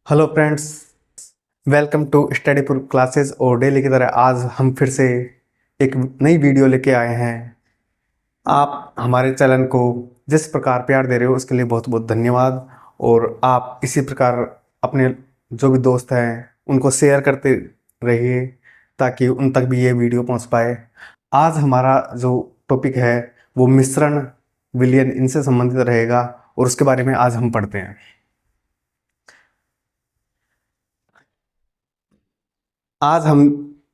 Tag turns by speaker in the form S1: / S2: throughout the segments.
S1: Hello friends, welcome to study पुर classes. और daily की तरह आज हम फिर से एक नई वीडियो लेके आए हैं। आप हमारे चैनल को जिस प्रकार प्यार दे रहे हो उसके लिए बहुत बहुत धन्यवाद। और आप इसी प्रकार अपने जो भी दोस्त हैं उनको शेयर करते रहिए ताकि उन तक भी ये वीडियो पहुंच पाए। आज हमारा जो टॉपिक है वो मिश्रण, विलयन, इनसे संबंधित रहेगा और उसके बारे में आज हम पढ़ते हैं। आज हम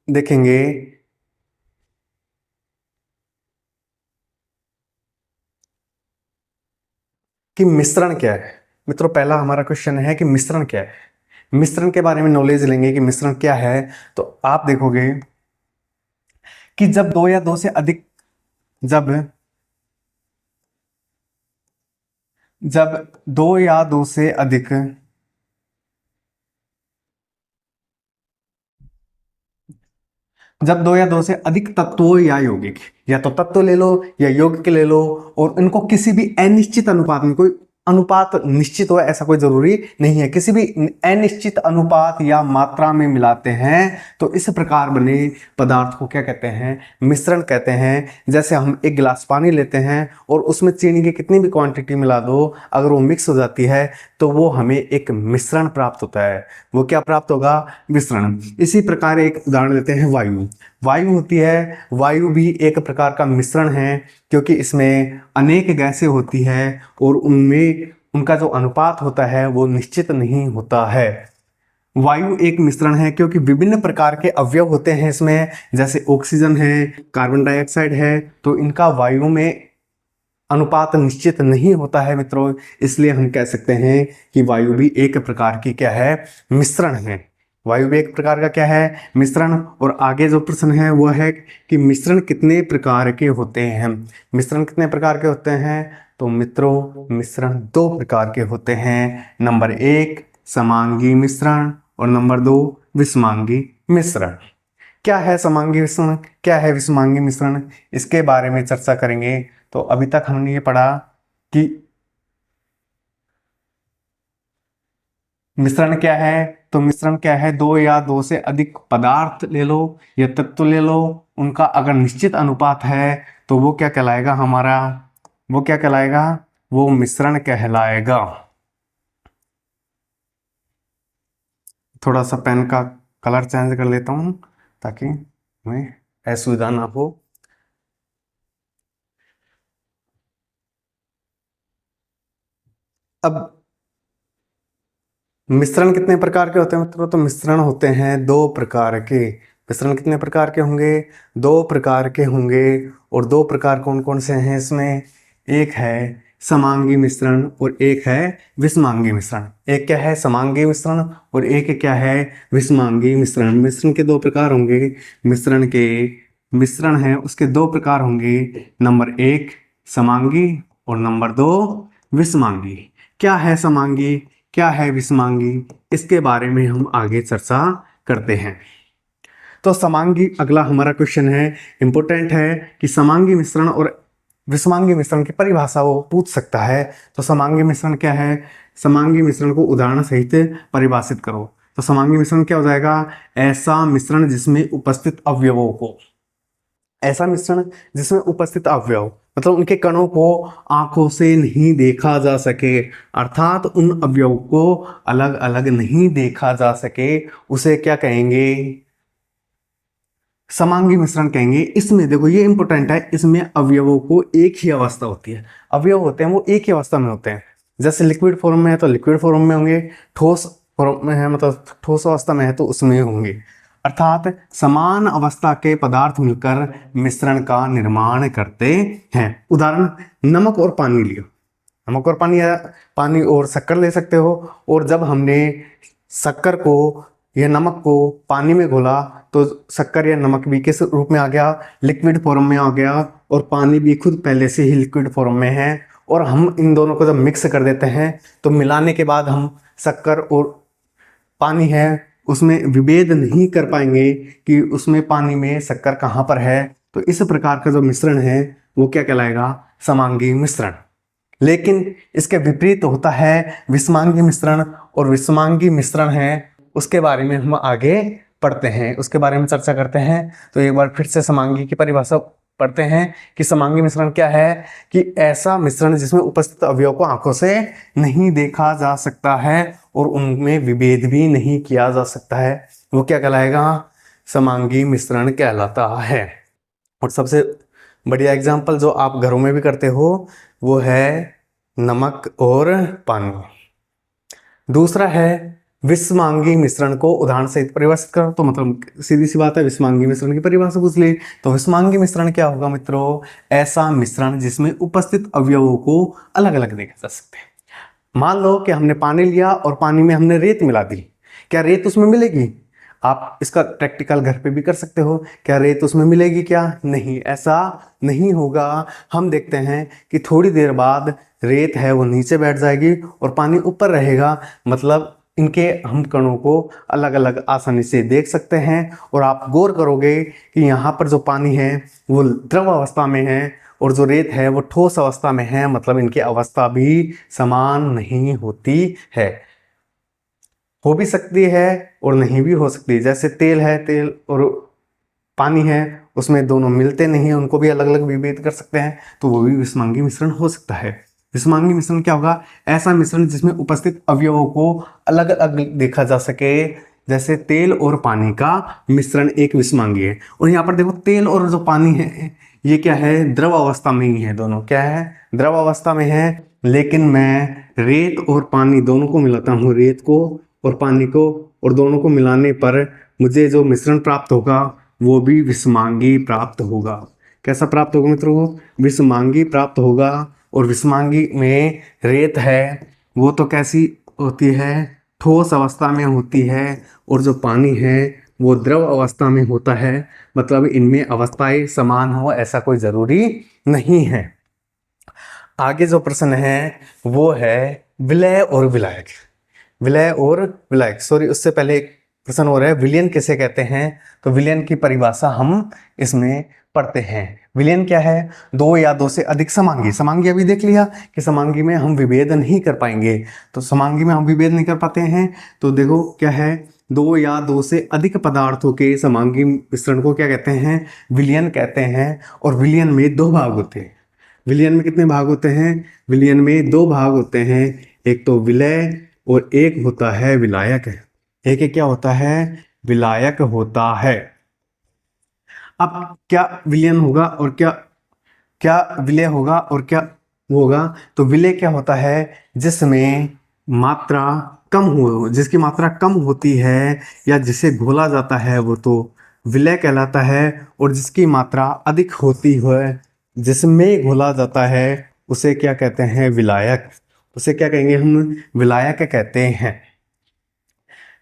S1: देखेंगे कि मिश्रण क्या है। मित्रों, पहला हमारा क्वेश्चन है कि मिश्रण क्या है। मिश्रण के बारे में नॉलेज लेंगे कि मिश्रण क्या है। तो आप देखोगे कि जब दो या दो से अधिक जब जब दो या दो से अधिक जब दो या दो से अधिक तत्वों या यौगिक, या तो तत्व ले लो या यौगिक ले लो, और इनको किसी भी अनिश्चित अनुपात में, कोई अनुपात निश्चित हो ऐसा कोई जरूरी नहीं है, किसी भी अनिश्चित अनुपात या मात्रा में मिलाते हैं तो इस प्रकार बने पदार्थ को क्या कहते हैं? मिश्रण कहते हैं। जैसे हम एक गिलास पानी लेते हैं और उसमें चीनी की कितनी भी क्वांटिटी मिला दो, अगर वो मिक्स हो जाती है तो वो हमें एक मिश्रण प्राप्त होता है। वो क्या प्राप्त होगा? मिश्रण। इसी प्रकार एक उदाहरण लेते हैं, वायु। वायु होती है, वायु भी एक प्रकार का मिश्रण है, क्योंकि इसमें अनेक गैसें होती है और उनमें उनका जो अनुपात होता है वो निश्चित नहीं होता है। वायु एक मिश्रण है क्योंकि विभिन्न प्रकार के अवयव होते हैं इसमें, जैसे ऑक्सीजन है, कार्बन डाइऑक्साइड है, तो इनका वायु में अनुपात निश्चित नहीं होता है मित्रों। इसलिए हम कह सकते हैं कि वायु भी एक प्रकार की क्या है? मिश्रण है। वायु भी एक प्रकार का क्या है? मिश्रण। और आगे जो प्रश्न है वो है कि मिश्रण कितने प्रकार के होते हैं। मिश्रण कितने प्रकार के होते हैं? तो मित्रों, मिश्रण दो प्रकार के होते हैं। नंबर एक समांगी मिश्रण और नंबर दो विषमांगी मिश्रण। क्या है समांगी मिश्रण, क्या है विषमांगी मिश्रण, इसके बारे में चर्चा करेंगे। तो अभी तक हमने ये पढ़ा कि मिश्रण क्या है। तो मिश्रण क्या है? दो या दो से अधिक पदार्थ ले लो या तत्व ले लो, उनका अगर निश्चित अनुपात है तो वो क्या कहलाएगा हमारा? वो क्या कहलाएगा? वो मिश्रण कहलाएगा। थोड़ा सा पेन का कलर चेंज कर लेता हूं ताकि हमें असुविधा ना हो। अब मिश्रण कितने प्रकार के होते हैं मित्रों? तो मिश्रण होते हैं दो प्रकार के। मिश्रण कितने प्रकार के होंगे? दो प्रकार के होंगे। और दो प्रकार कौन कौन से हैं इसमें? एक है समांगी मिश्रण और एक है विषमांगी मिश्रण। एक क्या है? समांगी मिश्रण और एक क्या है? विषमांगी मिश्रण। मिश्रण के दो प्रकार होंगे। मिश्रण है उसके दो प्रकार होंगे। नंबर एक समांगी और नंबर दो विषमांगी। क्या है समांगी, क्या है विषमांगी, इसके बारे में हम आगे चर्चा करते हैं। तो समांगी अगला हमारा क्वेश्चन है, इंपॉर्टेंट है कि समांगी मिश्रण और विषमांगी मिश्रण की परिभाषा वो पूछ सकता है। तो समांगी मिश्रण क्या है? समांगी मिश्रण को उदाहरण सहित परिभाषित करो। तो समांगी मिश्रण क्या हो जाएगा? ऐसा मिश्रण जिसमें उपस्थित अवयवों को, ऐसा मिश्रण जिसमें उपस्थित अवयव मतलब उनके कणों को आंखों से नहीं देखा जा सके, अर्थात उन अवयव को अलग अलग नहीं देखा जा सके, उसे क्या कहेंगे? समांगी मिश्रण कहेंगे। इसमें देखो ये इंपॉर्टेंट है, इसमें अवयवों को एक ही अवस्था होती है। अवयव होते हैं वो एक ही अवस्था में होते हैं। जैसे लिक्विड फॉर्म में है तो लिक्विड फॉर्म में होंगे, ठोस फॉर्म में है मतलब ठोस अवस्था में है तो उसमें होंगे। अर्थात समान अवस्था के पदार्थ मिलकर मिश्रण का निर्माण करते हैं। उदाहरण, नमक और पानी लियो। नमक और पानी या पानी और शक्कर ले सकते हो। और जब हमने शक्कर को या नमक को पानी में घोला तो शक्कर या नमक भी किस रूप में आ गया? लिक्विड फॉर्म में आ गया। और पानी भी खुद पहले से ही लिक्विड फॉर्म में है। और हम इन दोनों को जब मिक्स कर देते हैं तो मिलाने के बाद हम शक्कर और पानी है उसमें विभेद नहीं कर पाएंगे कि उसमें पानी में शक्कर कहाँ पर है। तो इस प्रकार का जो मिश्रण है वो क्या कहलाएगा? समांगी मिश्रण लेकिन इसके विपरीत होता है विषमांगी मिश्रण, और विषमांगी मिश्रण है उसके बारे में हम आगे पढ़ते हैं, उसके बारे में चर्चा करते हैं। तो एक बार फिर से समांगी की परिभाषा पढ़ते हैं कि समांगी मिश्रण क्या है, कि ऐसा मिश्रण जिसमें उपस्थित अवयव को आंखों से नहीं देखा जा सकता है और उनमें विभेद भी नहीं किया जा सकता है, वो क्या कहलाएगा, समांगी मिश्रण कहलाता है। और सबसे बढ़िया एग्जाम्पल जो आप घरों में भी करते हो वो है नमक और पानी। दूसरा है विषमांगी मिश्रण को उदाहरण सहित परिभाषित करो। तो मतलब सीधी सी बात है, विषमांगी मिश्रण की परिभाषा पूछ ली। तो विषमांगी मिश्रण क्या होगा मित्रों, ऐसा मिश्रण जिसमें उपस्थित अवयवों को अलग अलग देखा जा सकते हैं। मान लो कि हमने पानी लिया और पानी में हमने रेत मिला दी, क्या रेत उसमें मिलेगी? आप इसका प्रैक्टिकल घर पे भी कर सकते हो, क्या रेत उसमें मिलेगी? क्या नहीं, ऐसा नहीं होगा। हम देखते हैं कि थोड़ी देर बाद रेत है वो नीचे बैठ जाएगी और पानी ऊपर रहेगा, मतलब इनके हम कणों को अलग अलग आसानी से देख सकते हैं। और आप गौर करोगे कि यहाँ पर जो पानी है वो द्रव अवस्था में है और जो रेत है वो ठोस अवस्था में है, मतलब इनकी अवस्था भी समान नहीं होती है। हो भी सकती है और नहीं भी हो सकती। जैसे तेल है, तेल और पानी है, उसमें दोनों मिलते नहीं है, उनको भी अलग अलग विभेद कर सकते हैं, तो वो भी विषमांगी मिश्रण हो सकता है। विषमांगी मिश्रण क्या होगा, ऐसा मिश्रण जिसमें उपस्थित अवयवों को अलग अलग देखा जा सके। जैसे तेल और पानी का मिश्रण एक विषमांगी है। और यहाँ पर देखो तेल और जो पानी है ये क्या है, द्रव अवस्था में ही है, दोनों क्या है, द्रव अवस्था में है। लेकिन मैं रेत और पानी दोनों को मिलाता हूँ, रेत को और पानी को, और दोनों को मिलाने पर मुझे जो मिश्रण प्राप्त होगा वो भी विषमांगी प्राप्त होगा। कैसा प्राप्त होगा मित्रों, विषमांगी प्राप्त होगा। और विषमांगी में रेत है वो तो कैसी होती है, ठोस अवस्था में होती है, और जो पानी है वो द्रव अवस्था में होता है। मतलब इनमें अवस्थाएं समान हो ऐसा कोई जरूरी नहीं है। आगे जो प्रश्न है वो है विलय और विलायक। विलय और विलायक, सॉरी उससे पहले एक प्रश्न हो रहा है, विलयन किसे कहते हैं? तो विलयन की परिभाषा हम इसमें पढ़ते हैं। विलयन क्या है, दो या दो से अधिक समांगी। समांगी अभी देख लिया कि समांगी में हम विभेद नहीं कर पाएंगे, तो समांगी में हम विभेद नहीं कर पाते हैं। तो देखो क्या है, दो या दो से अधिक पदार्थों के समांगी मिश्रण को क्या कहते हैं, विलयन कहते हैं। और विलयन में दो भाग होते हैं। विलयन में कितने भाग होते हैं, विलयन में दो भाग होते हैं, एक तो विलय और एक होता है विलायक। एक क्या होता है, विलायक होता है। अब क्या विलयन होगा और क्या क्या विलय होगा और क्या वो होगा, तो विलय क्या होता है, जिसमें मात्रा कम हो, जिसकी मात्रा कम होती है या जिसे घोला जाता है वो तो विलय कहलाता है। और जिसकी मात्रा अधिक होती है, जिसमें घोला जाता है, उसे क्या कहते हैं, विलायक। उसे क्या कहेंगे हम, विलायक कहते हैं।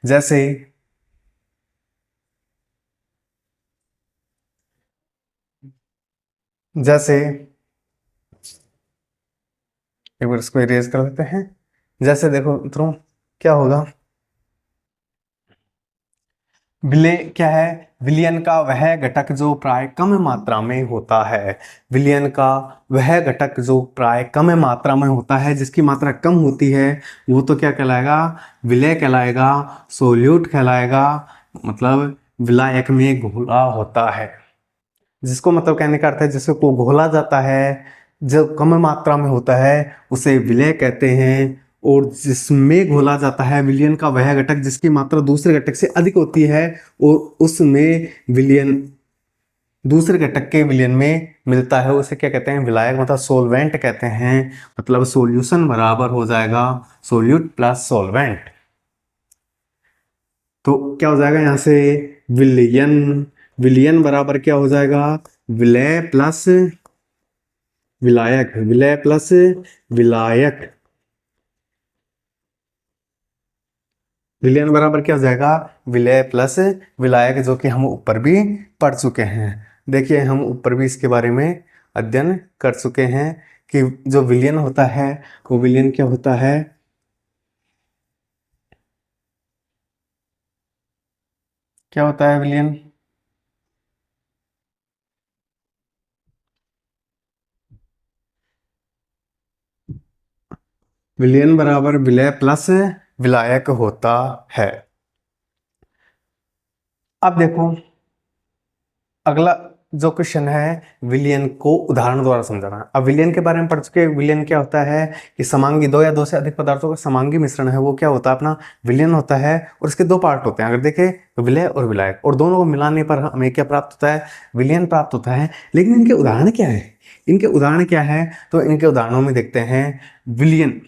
S1: जैसे जैसे एक बार इसको इरेज कर लेते हैं। जैसे देखो मित्रों क्या होगा, विलय क्या है, विलयन का वह घटक जो प्राय कम मात्रा में होता है। विलयन का वह घटक जो प्राय कम मात्रा में होता है, जिसकी मात्रा कम होती है, वो तो क्या कहलाएगा, विलय कहलाएगा, सोल्यूट कहलाएगा। मतलब विलायक में घोला होता है, जिसको मतलब कहने का अर्थ है जिसको घोला जाता है, जो कम मात्रा में होता है उसे विलय कहते हैं। और जिसमें घोला जाता है, विलयन का वह घटक जिसकी मात्रा दूसरे घटक से अधिक होती है और उसमें विलयन दूसरे घटक के विलयन में मिलता है, उसे क्या कहते हैं, विलायक, मतलब सोलवेंट कहते हैं। मतलब सोल्यूशन बराबर हो जाएगा सोल्यूट प्लस सोलवेंट। तो क्या हो जाएगा यहाँ से, विलयन, विलयन बराबर क्या हो जाएगा, विलय प्लस विलायक, विलय प्लस विलायक। विलयन बराबर क्या हो जाएगा, विलय प्लस विलायक, जो कि हम ऊपर भी पढ़ चुके हैं। देखिए हम ऊपर भी इसके बारे में अध्ययन कर चुके हैं कि जो विलयन होता है वो विलयन क्या होता है, क्या होता है विलयन, विलयन बराबर विलय प्लस विलायक होता है। अब देखो अगला जो क्वेश्चन है, विलयन को उदाहरण द्वारा समझाना। अब विलयन के बारे में पढ़ चुके हैं। विलयन क्या होता है कि समांगी, दो या दो से अधिक पदार्थों का समांगी मिश्रण है, वो क्या होता है अपना विलयन होता है। और इसके दो पार्ट होते हैं, अगर देखें तो विलय और विलायक, और दोनों को मिलाने पर हमें क्या प्राप्त होता है, विलयन प्राप्त होता है। लेकिन इनके उदाहरण क्या है, इनके उदाहरण क्या है, तो इनके उदाहरणों में देखते हैं विलयन।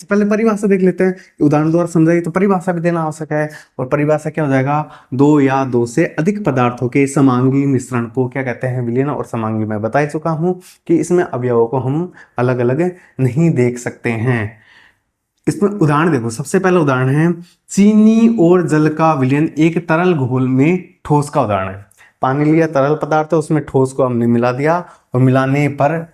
S1: पहले परिभाषा देख लेते हैं, उदाहरण द्वारा समझाइए तो परिभाषा भी देना आवश्यक है। और परिभाषा क्या हो जाएगा, दो या दो से अधिक पदार्थों के समांगी मिश्रण को क्या कहते हैं, विलयन। और समांगी मैं बता चुका हूं कि इसमें अवयवों को हम अलग अलग नहीं देख सकते हैं। इसमें उदाहरण देखो, सबसे पहला उदाहरण है चीनी और जल का विलयन एक तरल घोल में ठोस का उदाहरण है। पानी लिया, तरल पदार्थ है, उसमें ठोस को हमने मिला दिया, और मिलाने पर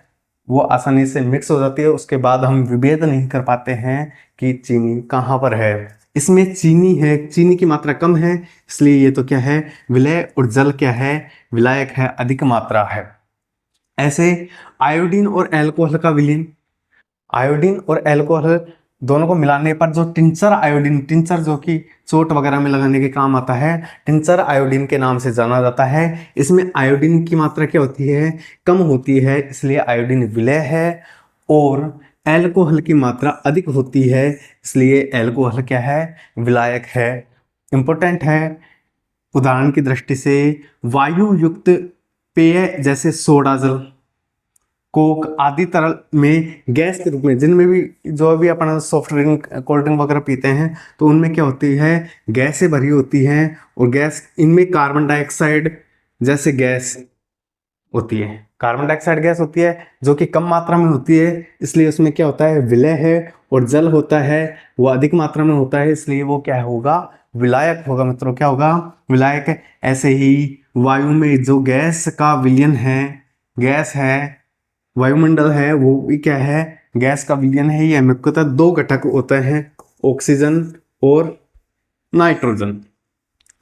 S1: वो आसानी से मिक्स हो जाती है। उसके बाद हम विभेद नहीं कर पाते हैं कि चीनी कहाँ पर है। इसमें चीनी है, चीनी की मात्रा कम है, इसलिए ये तो क्या है, विलय। और जल क्या है, विलायक है, अधिक मात्रा है। ऐसे आयोडीन और एल्कोहल का विलयन, आयोडीन और एल्कोहल दोनों को मिलाने पर जो टिंचर आयोडीन, टिंचर जो कि चोट वगैरह में लगाने के काम आता है, टिंचर आयोडीन के नाम से जाना जाता है। इसमें आयोडीन की मात्रा क्या होती है, कम होती है, इसलिए आयोडीन विलय है। और एल्कोहल की मात्रा अधिक होती है, इसलिए एल्कोहल क्या है, विलायक है, इंपॉर्टेंट है। उदाहरण की दृष्टि से वायु युक्त पेय जैसे सोडा जल, कोक आदि तरल में गैस के रूप में, जिनमें भी जो भी अपना सॉफ्ट ड्रिंक, कोल्ड ड्रिंक वगैरह पीते हैं, तो उनमें क्या होती है, गैसें भरी होती हैं। और गैस, इनमें कार्बन डाइऑक्साइड जैसे गैस होती है, कार्बन डाइऑक्साइड गैस होती है जो कि कम मात्रा में होती है, इसलिए उसमें क्या होता है, विलय है। और जल होता है वो अधिक मात्रा में होता है, इसलिए वो क्या होगा, विलायक होगा मित्रों, क्या होगा, विलायक। ऐसे ही वायु में जो गैस का विलयन है, गैस है, वायुमंडल है, वो भी क्या है, गैस का विलयन है। ये मुख्यतः दो घटक होते हैं, ऑक्सीजन और नाइट्रोजन।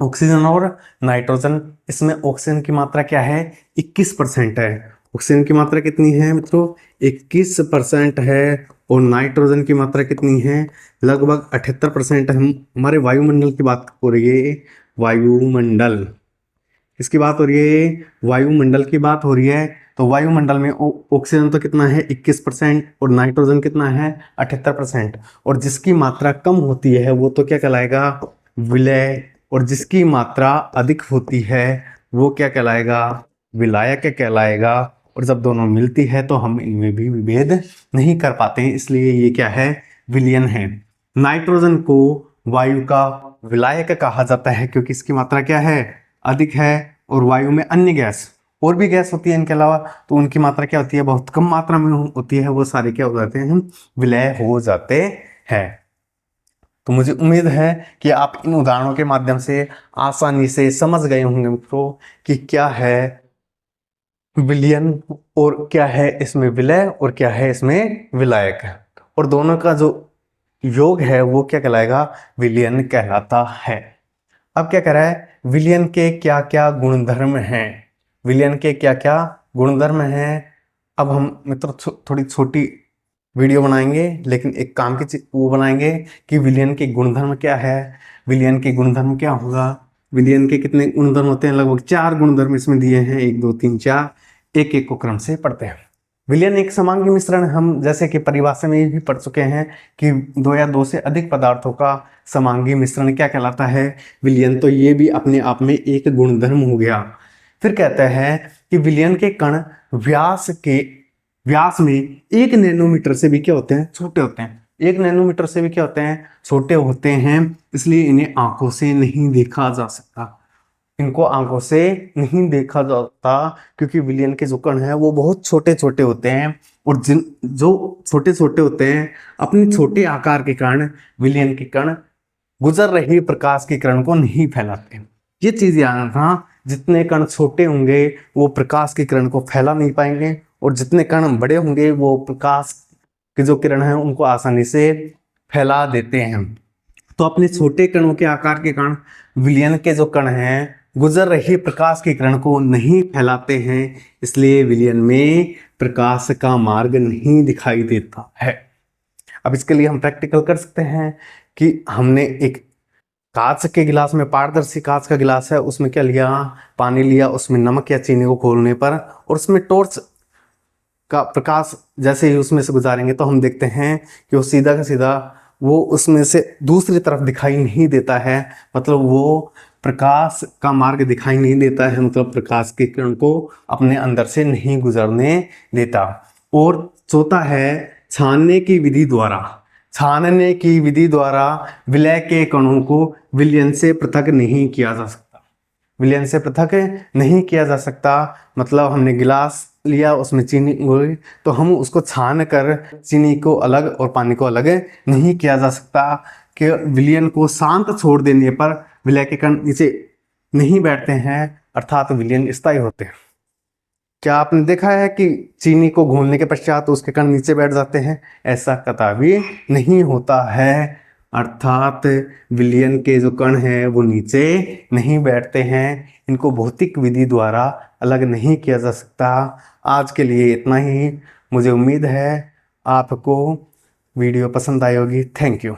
S1: ऑक्सीजन और नाइट्रोजन, इसमें ऑक्सीजन की मात्रा क्या है, 21% है। ऑक्सीजन की मात्रा कितनी है मित्रों, 21% है। और नाइट्रोजन की मात्रा कितनी है, लगभग 78% है। हम हमारे वायुमंडल की बात हो रही है, वायुमंडल, इसकी बात हो रही है, वायुमंडल की बात हो रही है। तो वायुमंडल में ऑक्सीजन तो कितना है, 21%, और नाइट्रोजन कितना है, 78%। और जिसकी मात्रा कम होती है वो तो क्या कहलाएगा, विलय। और जिसकी मात्रा अधिक होती है वो क्या कहलाएगा, विलायक कहलाएगा। और जब दोनों मिलती है तो हम इनमें भी विभेद नहीं कर पाते हैं, इसलिए ये क्या है, विलयन है। नाइट्रोजन को वायु का विलायक कहा जाता है क्योंकि इसकी मात्रा क्या है, अधिक है। और वायु में अन्य गैस, और भी गैस होती है इनके अलावा, तो उनकी मात्रा क्या होती है, बहुत कम मात्रा में होती है, वो सारे क्या हो जाते हैं, विलय हो जाते हैं। तो मुझे उम्मीद है कि आप इन उदाहरणों के माध्यम से आसानी से समझ गए होंगे मित्रों कि क्या है विलयन, और क्या है इसमें विलय, और क्या है इसमें विलायक। और दोनों का जो योग है वो क्या कहलाएगा, विलयन कहलाता है। अब क्या कह रहा है, विलयन के क्या क्या गुणधर्म हैं, विलयन के क्या क्या गुणधर्म हैं। अब हम मित्र थोड़ी छोटी वीडियो बनाएंगे, लेकिन एक काम की वो बनाएंगे कि विलयन के गुणधर्म क्या है, विलयन के गुणधर्म क्या होगा। विलयन के कितने गुणधर्म होते हैं, लगभग 4 गुणधर्म इसमें दिए हैं, 1 2 3 4, एक एक को क्रम से पढ़ते हैं। विलयन एक समांगी मिश्रण, हम जैसे कि परिभाषा में भी पढ़ चुके हैं कि दो या दो से अधिक पदार्थों का समांगी मिश्रण क्या कहलाता है, विलयन। तो ये भी अपने आप में एक गुणधर्म हो गया। फिर कहते हैं कि विलयन के कण व्यास में 1 नैनोमीटर से भी क्या होते हैं, छोटे होते हैं। 1 नैनोमीटर से भी क्या होते हैं, छोटे होते हैं, इसलिए इन्हें आंखों से नहीं देखा जा सकता, इनको आंखों से नहीं देखा जाता, क्योंकि विलयन के जो कण हैं वो बहुत छोटे छोटे होते हैं। और जिन जो छोटे छोटे होते हैं, अपने छोटे आकार के कारण विलयन के कण गुजर रही प्रकाश की किरण को नहीं फैलाते। ये चीज याद रखना, जितने कण छोटे होंगे वो प्रकाश की किरण को फैला नहीं पाएंगे, और जितने कण बड़े होंगे वो प्रकाश की जो किरण है उनको आसानी से फैला देते हैं। तो अपने छोटे कणों के आकार के कारण विलयन के जो कण हैं गुजर रही प्रकाश की किरण को नहीं फैलाते हैं, इसलिए विलयन में प्रकाश का मार्ग नहीं दिखाई देता है। अब इसके लिए हम प्रैक्टिकल कर सकते हैं कि हमने एक कांच के गिलास में, पारदर्शी कांच का गिलास है, उसमें क्या लिया, पानी लिया, उसमें नमक या चीनी को घोलने पर और उसमें टॉर्च का प्रकाश जैसे ही उसमें से गुजारेंगे तो हम देखते हैं कि वो सीधा का सीधा वो उसमें से दूसरी तरफ दिखाई नहीं देता है, मतलब वो प्रकाश का मार्ग दिखाई नहीं देता है, मतलब प्रकाश के किरण को अपने अंदर से नहीं गुजरने देता। और चौथा है छानने की विधि द्वारा, छानने की विधि द्वारा विलय के कणों को विलयन से पृथक नहीं किया जा सकता। विलयन से पृथक नहीं किया जा सकता मतलब हमने गिलास लिया, उसमें चीनी हुई, तो हम उसको छान कर चीनी को अलग और पानी को अलग नहीं किया जा सकता कि विलयन को शांत छोड़ देने पर विलय के कण नीचे नहीं बैठते हैं, अर्थात विलयन स्थायी होते हैं। क्या आपने देखा है कि चीनी को घोलने के पश्चात उसके कण नीचे बैठ जाते हैं? ऐसा कतई नहीं होता है, अर्थात विलयन के जो कण हैं वो नीचे नहीं बैठते हैं, इनको भौतिक विधि द्वारा अलग नहीं किया जा सकता। आज के लिए इतना ही। मुझे उम्मीद है आपको वीडियो पसंद आई होगी। Thank you.